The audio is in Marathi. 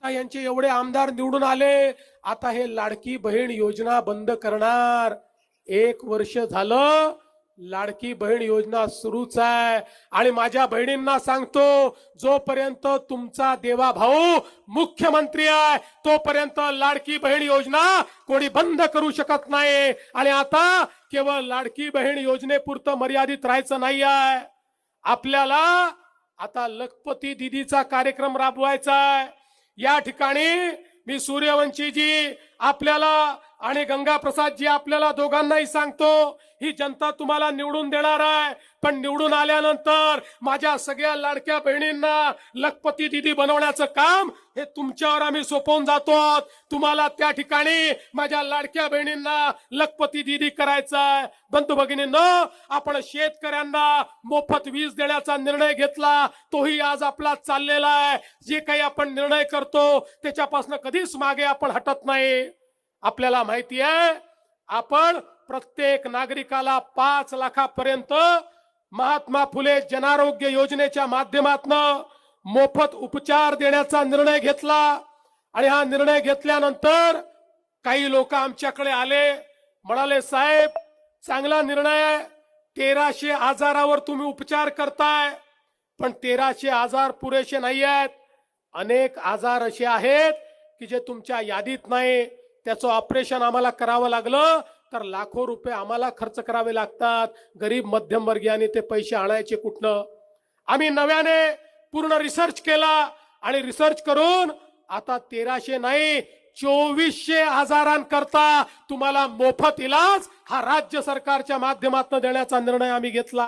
आता यांचे एवढे आमदार निवडून आले, आता हे लाडकी बहीण योजना बंद करणार। 1 वर्ष झालं लाडकी बहीण योजना सुरूच आहे। आणि माझ्या बहिणींना सांगतो, जोपर्यंत तुमचा देवा भाऊ मुख्यमंत्री आहे तोपर्यंत लाडकी बहीण योजना कोणी बंद करू शकत नाही। आणि आता केवळ लाडकी बहीण योजनेपुरतं मर्यादित राहायचं नाही आहे, आपल्याला आता लखपती दीदीचा कार्यक्रम राबवायचा आहे। या ठिकाणी मी सूर्यवंशीजी आपल्याला आणि गंगाप्रसादजी आपल्याला दोघांनाही सांगतो, ही जनता तुम्हाला निवडून देणार आहे, पण निवडून आल्यानंतर माझ्या सगळ्या लाडक्या बहिणींना लखपती दीदी बनवण्याचं काम हे तुमच्यावर आम्ही सोपवून जातो। तुम्हाला त्या ठिकाणी माझ्या लाडक्या बहिणींना लखपती दीदी करायचं आहे। बंधू भगिनींनो, आपण शेतकऱ्यांना मोफत वीज देण्याचा निर्णय घेतला, तोही आज आपला चाललेला आहे। जे काही आपण निर्णय करतो त्याच्यापासून कधीच मागे आपण हटत नाही। आपल्याला माहिती आहे, आपण प्रत्येक नागरिकाला 5 लाखापर्यंत महात्मा फुले जनारोग्य योजनेच्या माध्यमातून मोफत उपचार देण्याचा निर्णय घेतला। आणि हा निर्णय घेतल्यानंतर काही लोक आमच्याकडे आले, म्हणाले साहेब चांगला निर्णय आहे, 1300 आजारावर तुम्ही उपचार करताय, पण 1300 आजार पुरेसे नाही आहेत। अनेक आजार असे आहेत की जे तुमच्या यादीत नाही, त्याचं ऑपरेशन आम्हाला करावं लागलं तर लाखो रुपये आम्हाला खर्च करावे लागतात। गरीब मध्यमवर्गीयांनी ते पैसे आणायचे कुठनं? आम्ही नव्याने पूर्ण रिसर्च केला आणि रिसर्च करून आता 1300 नाही 2400 आजारांकरता तुम्हाला मोफत इलाज हा राज्य सरकारच्या माध्यमातून देण्याचा निर्णय आम्ही घेतला।